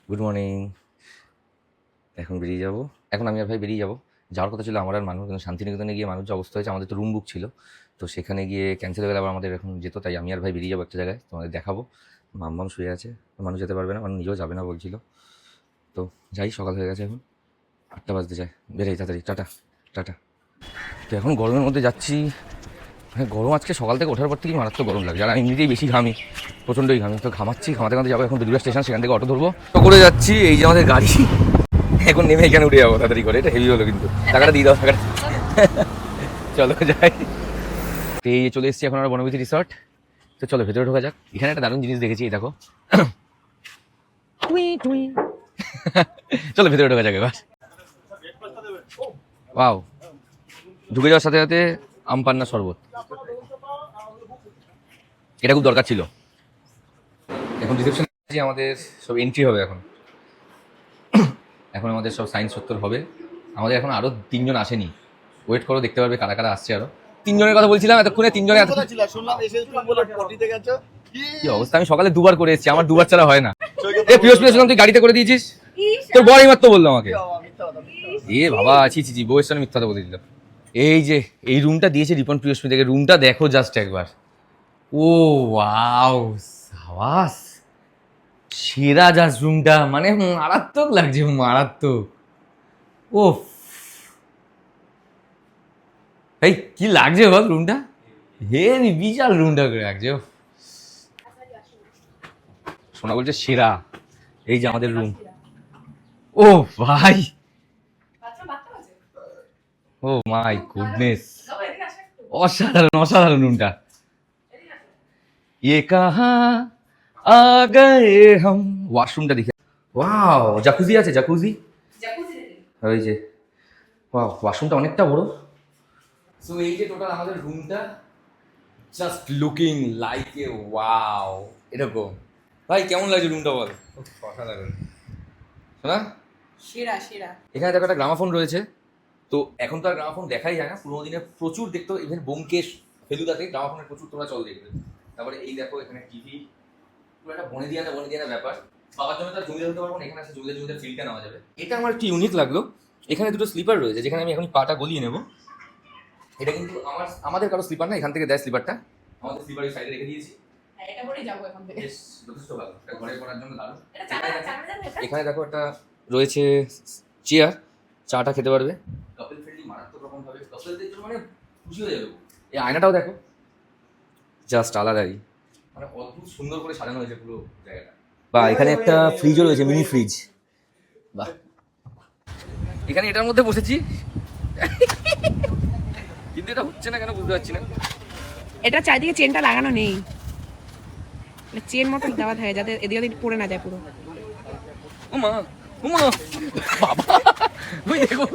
Good morning. এখন বেরিয়ে যাব। এখন আমি আর ভাই বেরিয়ে যাব। যাওয়ার কথা ছিল আমার আর মানুষ, কিন্তু শান্তিনিকেতনে গিয়ে মানুষ যে অবস্থা হয়েছে, আমাদের তো রুম বুক ছিল, তো সেখানে গিয়ে ক্যান্সেল হয়ে গেলে আবার আমাদের এখন যেত, তাই আমি আর ভাই বেরিয়ে যাবো একটা জায়গায়, তোমাদের দেখাবো। মাম্মাম শুয়ে আছে, মানুষ যেতে পারবে না, মানুষ নিজেও যাবে না বলছিল। তো যাই, সকাল হয়ে গেছে, এখন 8টা বাজতে যায়, বেরোই তাড়াতাড়ি, টাটা টাটা। তো এখন গরমের মধ্যে যাচ্ছি। হ্যাঁ, গরম আজকে সকাল থেকে ওঠার পর থেকেই মারাত্মক গরম লাগছে, আর আমি এমনিতেই বেশি ঘামি, প্রচণ্ডই ঘামি, তো ঘামাচ্ছি, ঘামাতে ঘামাতে যাবো এখন বেদুরা স্টেশন, সেখান থেকে অটো ধরবো, তো করে যাচ্ছি। এই যে আমাদের গাড়ি, এখন নেমে এখানে উঠে যাবো তাড়াতাড়ি করে, এটা হেভি হলো কিন্তু, টাকাটা দিয়ে দাও, টাকাটা। চলো যাই। তো এই যে চলে এসেছি এখন আমরা বনবিথি রিসর্ট, তো চলো ভেতরে ঢোকা যাক। এখানে একটা দারুণ জিনিস দেখেছি, এই দেখো। টুই টুই। চলো ভেতরে ঢোকা যাক এবার। ওয়াও, ঢুকে যাওয়ার সাথে সাথে আম পান্না শরবত, এটা খুব দরকার ছিল। এখন রিসেপশন আমাদের সব এন্ট্রি হবে, এখন এখন আমাদের সব সাইন সত্তর হবে। আমাদের এখন আরো 3জন আসেনি, ওয়েট করো, দেখতে পারবে কারা কারা আসছে। আরো 3জনের কথা বলছিলাম এতক্ষণে, 3জনে কি অবস্থা। আমি সকালে 2বার করে এসেছি, আমার 2বার ছাড়া হয় না। এ পিওস পিওস তুই গাড়িতে করে দিয়েছিস, তোর বড় মাত্র বললো আমাকে। এ বাবা, ছি ছি ছি, বউয়ের সামনে মিথ্যা বলে দিলাম। এই যে এই রুমটা দিয়েছে রিপন প্রিয়স্মী থেকে, রুমটা দেখো জাস্ট একবার। ও ওয়াও, সাবাস, সেরা জাস্ট রুমটা, মানে মারাত্মক লাগছে, মারাত্মক। ও এই কি লাগছে বল রুমটা, হেভি বিশাল রুমটা করে লাগছে। সোনা বলছে সেরা, এই যে আমাদের রুম। ও ভাই, ও মাই গুডনেস, অসাধারণ অসাধারণ রুমটা। ये कहाँ आ गए हम, ওয়াশরুমটা দেখে, ওয়াও, জাকুজি আছে, জাকুজি, ওই যে, ওয়াও, ওয়াশরুমটা অনেকটা বড়। সো এই যে টোটাল আমাদের রুমটা, just looking like a wow, এরকম। ভাই কেমন লাগছে রুমটা বল? অসাধারণ, শোনা। সেরা সেরা। এখানে দেখো একটা গ্রামাফোন রয়েছে, তো এখন তো আর গ্রামাফোন দেখাই যায় না, পুরোনো দিনে প্রচুর দেখতো, ইভেন ব্যোমকেশ, ফেলুদাতে গ্রামাফোনের প্রচুর তোমরা চল দেখবে। তারপরে এই দেখো এখানে টিভি, পুরো একটা বনে দিয়া না ব্যাপার। বাবার জন্য তার জমিদার হতে পারবো না, এখানে আছে জমিদার ফিলটা নেওয়া যাবে। এটা আমার একটু ইউনিক লাগলো, এখানে দুটো স্লিপার রয়েছে, যেখানে আমি এখন পাটা গলিয়ে নেবো। এটা কিন্তু আমাদের কারো স্লিপার না, এখান থেকে দেয় স্লিপারটা, আমাদের স্লিপারের সাইডে রেখে দিয়েছি। হ্যাঁ, এটা পরেই যাবো এখন থেকে। বেশ যথেষ্ট ভালো, এটা ঘরে পড়ার জন্য দারুণ। এটা চালানো যাবে এটা? এখানে দেখো একটা রয়েছে চেয়ার, চাটা খেতে পারবে, কাপল ফ্রেন্ডলি মারাত্মক রকম ভাবে, কাপলদের জন্য মানে খুশি হয়ে যাবে। এই আয়নাটাও দেখো, জাস্ট আলাদাই, মানে অদ্ভুত সুন্দর করে সাজানো হয়েছে পুরো জায়গাটা। বা এখানে একটা ফ্রিজও রয়েছে, মিনি ফ্রিজ। বাহ, এখানে এটার মধ্যে বসেছি, কিন্তু এটা হচ্ছে না কেন বুঝতে পারছি না। এটা চারিদিকে চেনটা লাগানো নেই, চেন মতো দেওয়া থাকে যাতে এদিকে ওদিক পড়ে না যায় পুরো। উমা উমা, বাবা ওই দেখো,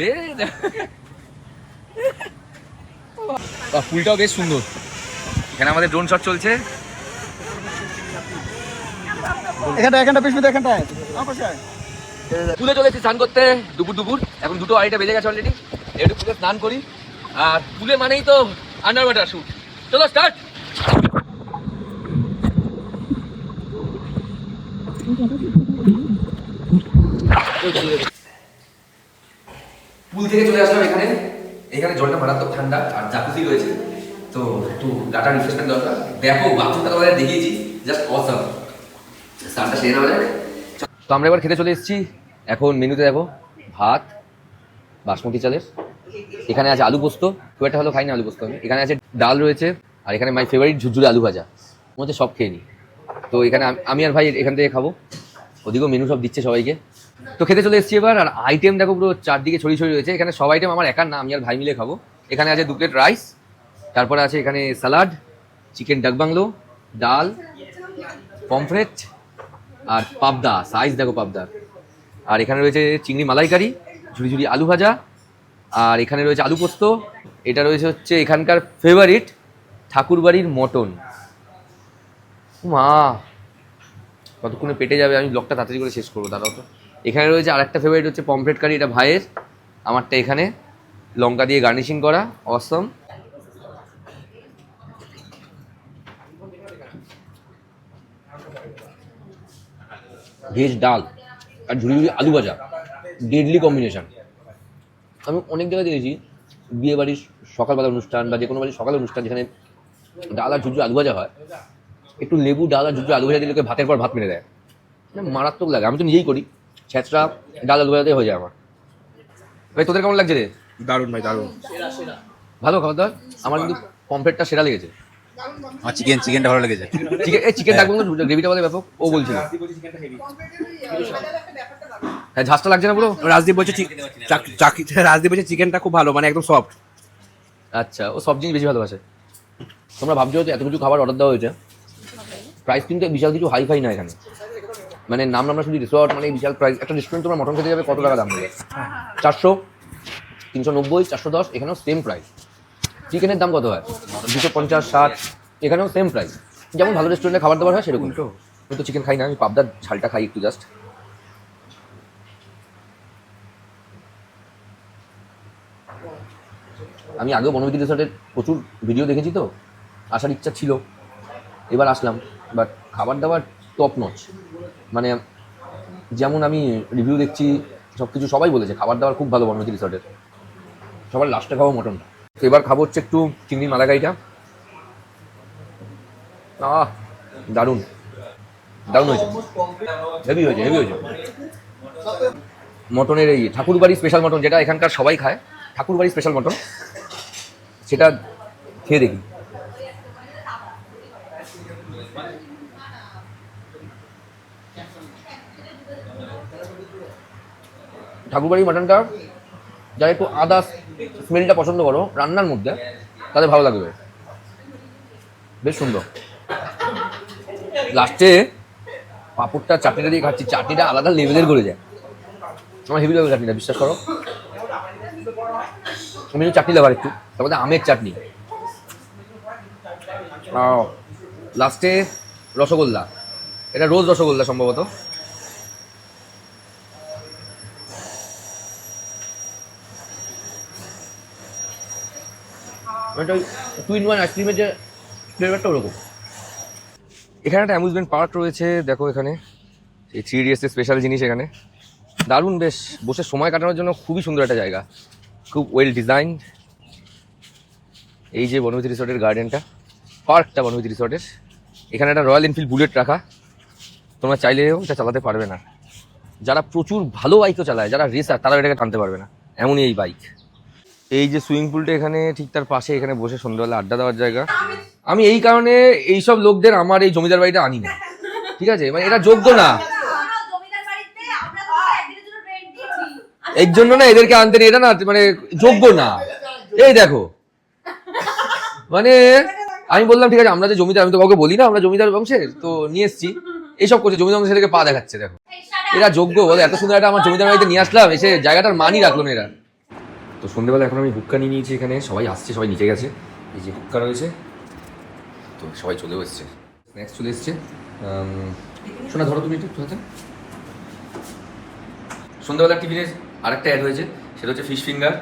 এ ফুলটাও বেশ সুন্দর। এখানে আমাদের ড্রোন শট চলছে, পুলে চলেছি স্নান করতে দুপুর, এখন 2:02 বেজে গেছে অলরেডি। একটু পুলে স্নান করি, আর পুলে মানেই তো আন্ডার ওয়াটার শুট। চলো স্টার্ট। পুল থেকে চলে আসলাম এখানে, এখানে জলটা মারাত্মক ঠান্ডা, আর জাকুজি রয়েছে, তো একটু ডাটা রিফ্রেশমেন্ট দরকার। দেখো বাথরুমটা তোমাদের দেখিয়েছি, জাস্ট অসাম। স্নানটা সেরে নেওয়া যাক। তো আমরা এবার খেতে চলে এসেছি। এখন মেনুতে দেখো, ভাত বাসমতি চালের, এখানে আছে আলু পোস্ত, খুব একটা ভালো খাই না আলু পোস্ত আমি। এখানে আছে ডাল রয়েছে, আর এখানে মাই ফেভারিট ঝুরঝুরে আলু ভাজা, মধ্যে সব খেয়ে নিই। তো এখানে আমি আর ভাই এখান থেকে খাবো, ওদিকেও মেনু সব দিচ্ছে সবাইকে। তো খেতে চলে এসেছি এবার, আর আইটেম দেখো পুরো চারদিকে ছড়িয়ে ছড়িয়ে রয়েছে। এখানে সব আইটেম আমার একার না, আমি আর ভাই মিলে খাবো। এখানে আছে 2 প্লেট রাইস, তারপরে আছে এখানে স্যালাড, চিকেন ডাক বাংলো, ডাল, পমফ্রেট, আর পাবদা, সাইজ দেখো পাবদার। আর এখানে রয়েছে চিংড়ি মালাইকারি, ঝুড়ি ঝুড়ি আলু ভাজা, আর এখানে রয়েছে আলু পোস্ত। এটা রয়েছে হচ্ছে এখানকার ফেভারিট ঠাকুরবাড়ির মটন। মা কতক্ষণে পেটে যাবে, আমি ব্লগটা তাড়াতাড়ি করে শেষ করবো, দাঁড়াও তো। এখানে রয়েছে আরেকটা ফেভারিট হচ্ছে পমফ্রেট কারি, এটা ভাইয়ের, আমারটা এখানে লঙ্কা দিয়ে গার্নিশিং করা, অসম। ভেজ ডাল আর ঝুড়ি ঝুড়ি আলু ভাজা, ডেডলি কম্বিনেশন। আমি অনেক জায়গায় দেখেছি বিয়ে বাড়ির সকালবেলা অনুষ্ঠান বা যে কোনো বাড়ির সকালের অনুষ্ঠান যেখানে ডাল আর ঝুড়ি আলু ভাজা হয়, একটু লেবু ডাল আর ঝুড়ি আলু ভাজা দিলে ভাতের পর ভাত মেরে দেয়, মানে মারাত্মক লাগে। আমি তো নিজেই করি, ছেঁচড়া ডাল আলু ভাজাতে হয়ে যায় আমার। ভাই তোদের কেমন লাগছে রে? দারুণ ভাই, দারুণ। ভালো খাবার দাবার। আমার কিন্তু পমফ্রেটটা সেরা লেগেছে। আমার চিকেনটা ভালো লেগেছে। চিকেন ডাকবো গ্রেভিটা বলে ব্যাপক, ও বলছিল। হ্যাঁ ঝাঁজটা লাগছে না পুরো? রাজদীপ বলছে রাজদীপ বলছে চিকেনটা খুব ভালো, মানে একদম সফট। আচ্ছা, ও সব জিনিস বেশি ভালোবাসে। তোমরা ভাবছো হয়তো এত কিছু খাবার অর্ডার দেওয়া হয়েছে, প্রাইস কিন্তু বিশাল কিছু হাই ফাই না এখানে, মানে নাম আমরা শুধু রিসর্ট মানে বিশাল প্রাইস। একটা রেস্টুরেন্ট তোমার মটন খেতে যাবে কত টাকা দাম দেবে? 400, 390, 410, এখানেও সেম প্রাইস। চিকেনের দাম কত হয়? 250, 60, এখানেও সেম প্রাইস। যেমন ভালো রেস্টুরেন্টে খাবার দাবার হয় সেরকম। আমি তো চিকেন খাই না, আমি পাবদার ঝালটা খাই একটু জাস্ট। আমি আগেও বনবিতি রিসর্টের প্রচুর ভিডিও দেখেছি, তো আসার ইচ্ছা ছিল, এবার আসলাম। বাট খাবার দাবার টপ নচ, মানে যেমন আমি রিভিউ দেখছি সব কিছু সবাই বলেছে খাবার দাবার খুব ভালো বনবিতি রিসর্টের। সবার লাস্টে খাবো মটনটা, তো এবার খাবো হচ্ছে একটু চিংড়ি মালাকাইটা। দারুণ দারুণ হয়েছে, হেভি হয়েছে, হেভি হয়েছে। মটনের এই ঠাকুরবাড়ি স্পেশাল মটন, যেটা এখানকার সবাই খায়, ঠাকুরবাড়ি স্পেশাল মটন, সেটা খেয়ে দেখি। ঠাকুরবাড়ির মাটনটা যারা একটু আদা স্মেলটা পছন্দ করো রান্নার মধ্যে, তাদের ভালো লাগবে, বেশ সুন্দর। লাস্টে পাঁপড়টা চাটনিটা দিয়ে খাচ্ছি, চাটনিটা আলাদা লেভেলের করে যায়। আমার হেভি লাগে চাটনিটা, বিশ্বাস করো। আমি চাটনি লাভার একটু, তারপরে আমের চাটনি, লাস্টে রসগোল্লা, এটা রোজ রসগোল্লা সম্ভবত। এটা 2-in-1 আইসক্রিমের যে ফ্লেভারটা ওরকম। এখানে একটা অ্যামিউজমেন্ট পার্ক রয়েছে, দেখো এখানে এই 3 Idiots স্পেশাল জিনিস এখানে, দারুণ, বেশ বসে সময় কাটানোর জন্য খুবই সুন্দর একটা জায়গা, খুব ওয়েল ডিজাইন। এই যে বনবিতি রিসর্টের গার্ডেনটা, পার্কটা বনবিতি রিসর্টের, এখানে একটা রয়্যাল এনফিল্ড বুলেট রাখা, তোমরা চাইলেও এটা চালাতে পারবে না। যারা প্রচুর ভালো বাইকও চালায়, যারা রেসার, তারা এটাকে টানতে পারবে না, এমনই এই বাইক। এই যে সুইমিং পুলটা এখানে ঠিক তার পাশে, এখানে বসে সন্ধ্যাবেলা আড্ডা দেওয়ার জায়গা। আমি এই কারণে এইসব লোকদের আমার এই জমিদার বাড়িটা আনি না, ঠিক আছে, মানে এরা যোগ্য না, এর জন্য না এদেরকে আনতে নেই, এটা না মানে যোগ্য না। এই দেখো, মানে আমি বললাম ঠিক আছে আমরা যে জমিদার, আমি তো কাউকে বলি না আমরা জমিদার বংশের, তো নিয়ে এসছি, এইসব করছে জমিদার বংশের থেকে পা দেখাচ্ছে। দেখো এরা যোগ্য বলে, এত সুন্দর একটা আমার জমিদার বাড়িতে নিয়ে আসলাম, এসে জায়গাটার মানই রাখলো না এরা। তো সন্ধ্যেবেলা এখন আমি হুক্কা নিয়ে নিয়েছি, এখানে সবাই আসছে, সবাই নিচে গেছে, এই যে হুক্কা রয়েছে, তো সবাই চলেও এসছে, স্ন্যাক্স চলে এসছে। শোনা ধরো তুমি একটু হাতে। সন্ধ্যাবেলা টিফিনে আরেকটা অ্যাড হয়েছে, সেটা হচ্ছে ফিশ ফিঙ্গার।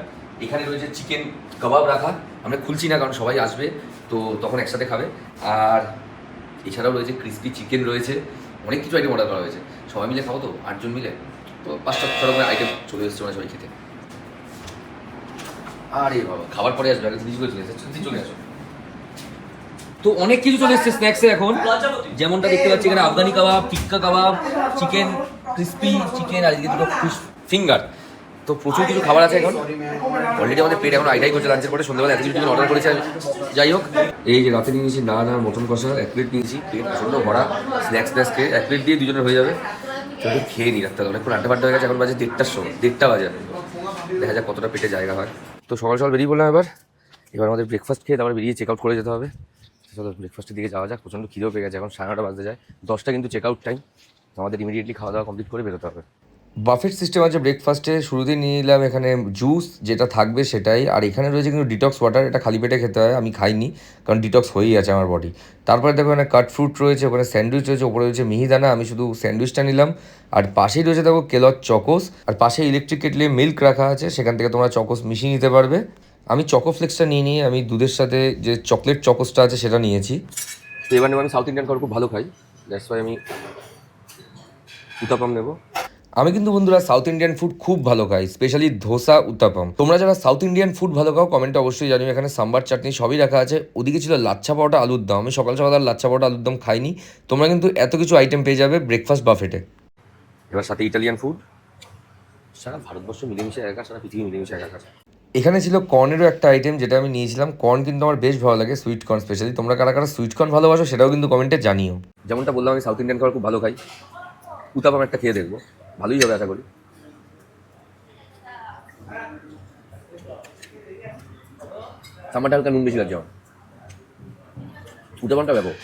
এখানে রয়েছে চিকেন কাবাব রাখা, আমরা খুলছি না কারণ সবাই আসবে তো তখন একসাথে খাবে। আর এছাড়াও রয়েছে ক্রিস্পি চিকেন রয়েছে, অনেক কিছু আইটেম অর্ডার করা হয়েছে, সবাই মিলে খাবো তো 8 জন মিলে, তো 5-6 রকমের আইটেম চলে এসছে মানে সবাই খেতে। আরে বাবা খাবার পরে আসবে, আগে জিনিস করে চলে এসেছে, চলে আসো। তো অনেক কিছু চলে এসছে স্ন্যাক্সে এখন, যেমনটা দেখতে পাচ্ছি এখানে আফগানি কাবাব, টিক্কা কাবাব, চিকেন ক্রিস্পি চিকেন, আর এদিকে দুটো ফিশ ফিঙ্গার, তো প্রচুর কিছু খাবার আছে এখন। অলরেডি আমাদের পেট এখন আইটাই করছে লাঞ্চের পরে, সন্ধ্যাবেলা এত কিছু অর্ডার করেছে। যাই হোক, এই যে রাতে নিয়েছি ডাল আর মটন কষা 1 প্লেট নিয়েছি, পেট প্রচন্ড ভরা, স্ন্যাক্স খেয়ে 1 প্লেট দিয়ে দুজনের হয়ে যাবে। চলো খেয়ে নিই, রাখতে অনেকক্ষণ আড্ডা হয়ে গেছে, এখন বাজে 1:30টার সময়, 1:30 বাজে, দেখা যাক কতটা পেটে জায়গা হয়। তো সকাল সকাল বেরিয়ে পড়লাম, এবার আমাদের ব্রেকফাস্ট খেয়ে তারপরে বেরিয়ে চেক আউট করে যেতে হবে। চলো ব্রেকফাস্টের দিকে যাওয়া যাক, প্রচণ্ড খিদেও পেয়ে গেছে, এখন 9:30 বাজতে যায়, 10টা কিন্তু চেক আউট টাইম, আমাদের ইমিডিয়েটলি খাওয়া দাওয়া কমপ্লিট করে বেরোতে হবে। বাফেট সিস্টেম আছে ব্রেকফাস্টে, শুরুতেই নিয়ে নিলাম এখানে জুস, যেটা থাকবে সেটাই, আর এখানে রয়েছে কিন্তু ডিটক্স ওয়াটার, এটা খালি পেটে খেতে হয়, আমি খাইনি কারণ ডিটক্স হয়েই আছে আমার বডি। তারপরে দেখো এখানে কাট ফ্রুট রয়েছে, ওখানে স্যান্ডউইচ রয়েছে, ওপরে রয়েছে মিহিদানা, আমি শুধু স্যান্ডউইচটা নিলাম। আর পাশেই রয়েছে দেখো কেলগ চকোস, আর পাশে ইলেকট্রিক কেটলে মিল্ক রাখা আছে, সেখান থেকে তোমরা চকোস মিশিয়ে নিতে পারবে। আমি চকো ফ্লেক্সটা নিয়ে নিই, আমি দুধের সাথে যে চকলেট চকোসটা আছে সেটা নিয়েছি। তো এবার আমি সাউথ ইন্ডিয়ান খাবার খুব ভালো খাই, দ্যাটস ওয়াই আমি উত্তাপাম নেবো। আমি কিন্তু বন্ধুরা সাউথ ইন্ডিয়ান ফুড খুব ভালো খাই, স্পেশালি ধোসা, উত্তাপাম। তোমরা যারা সাউথ ইন্ডিয়ান ফুড ভালো খাও কমেন্টে অবশ্যই জানিও। এখানে সাম্বার, চাটনি সবই রাখা আছে। ওদিকে ছিল লাচ্ছা পরোটা, আলুর দম। আমি সকাল সকাল আর লাচ্ছা পরোটা, আলুর দম খাইনি। তোমরা কিন্তু এত কিছু আইটেম পেয়ে যাবে ব্রেকফাস্ট বাফেটে। এবার সাথে ইটালিয়ান ফুড। সারা ভারতবর্ষ মিলেমিশে একা, সারা পৃথিবী মিলেমিশে একা। এখানে ছিল কর্নেরও একটা আইটেম যেটা আমি নিয়েছিলাম। কর্ন কিন্তু আমার বেশ ভালো লাগে, সুইট কর্ন স্পেশালি। তোমরা কারা কারা সুইট কর্ন ভালোবাসো সেটাও কিন্তু কমেন্টে জানিও। যেমনটা বললাম আমি সাউথ ইন্ডিয়ান খাবার খুব ভালো খাই। উত্তাপাম একটা খেয়ে দেখবো, ভালোই হবে আশা করি। সাম্বারটা হালকা নুন বেশি লাগছে আমার। উত্তাপামটা ব্যাপক।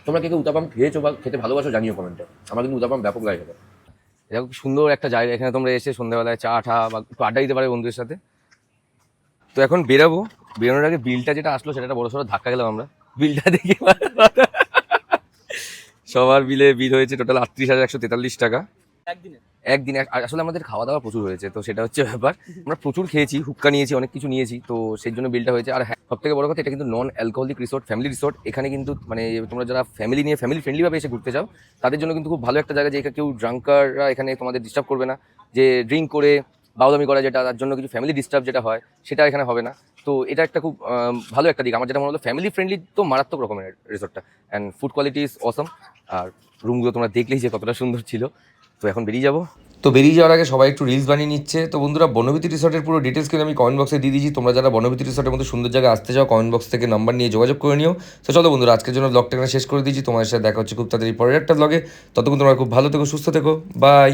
তোমরা কেউ উত্তাপাম খেয়েছো বা খেতে ভালোবাসো জানিও কমেন্টে। আমার কিন্তু উত্তাপাম ব্যাপক লাগে খেতে। এটা খুব সুন্দর একটা জায়গা, এখানে তোমরা এসে সন্ধ্যাবেলায় চা ঠা বা একটু আড্ডা দিতে পারে বন্ধুদের সাথে। তো এখন বেরাবো। বেরোনোর আগে বিলটা যেটা আসলো সেটা একটা বড় সড়ো ধাক্কা গেলাম আমরা। বিলটা দেখে সবার বিল হয়েছে টোটাল 38,143 টাকা একদিনে। আসলে আমাদের খাওয়া দাওয়া প্রচুর হয়েছে, তো সেটা হচ্ছে ব্যাপার। আমরা প্রচুর খেয়েছি, হুক্কা নিয়েছি, অনেক কিছু নিয়েছি, তো সেই জন্য বিলটা হয়েছে। আর হ্যাঁ, সব থেকে বড় কথা, এটা কিন্তু non alcoholic resort, family resort. এখানে কিন্তু মানে তোমরা যারা ফ্যামিলি নিয়ে ফ্যামিলি ফ্রেন্ডলি ভাবে এসে ঘুরতে চাও তাদের জন্য কিন্তু খুব ভালো একটা জায়গা, যে এখানে কেউ ড্রাঙ্কাররা এখানে তোমাদের ডিস্টার্ব করবে না। যে ড্রিঙ্ক করে বাউদামি করা, যেটা তার জন্য কিছু ফ্যামিলি ডিস্টার্ব যেটা হয় সেটা এখানে হবে না। তো এটা একটা খুব ভালো একটা দিক আমার, যেটা মনে হলো ফ্যামিলি ফ্রেন্ডলি, তো মারাত্মক রকমের রিসোর্টটা। And food quality is awesome. আর রুমগুলো তোমরা দেখলেই যে কতটা সুন্দর ছিল। তো এখন বেরিয়ে যাবো। তো বেরিয়ে যাওয়ার আগে সবাই একটু রিলস বানিয়ে নিচ্ছে। তো বন্ধুরা, বনভূতি রিসর্টের পুরো ডিটেলস কিন্তু আমি কমেন্ট বক্সে দিয়ে দিয়েছি। তোমরা যারা বনভূতি রিসর্টের মতো সুন্দর জায়গায় আসতে চাও কমেন্ট বক্স থেকে নাম্বার নিয়ে যোগাযোগ করে নিও। তো চলো বন্ধুরা, আজকের জন্য ব্লগটা এখানে শেষ করে দিয়েছি। তোমাদের সাথে দেখা হচ্ছে খুব তাড়াতাড়ি পরের একটা ব্লগে। ততক্ষণ তোমরা খুব ভালো থেকো, সুস্থ থেকো, বাই।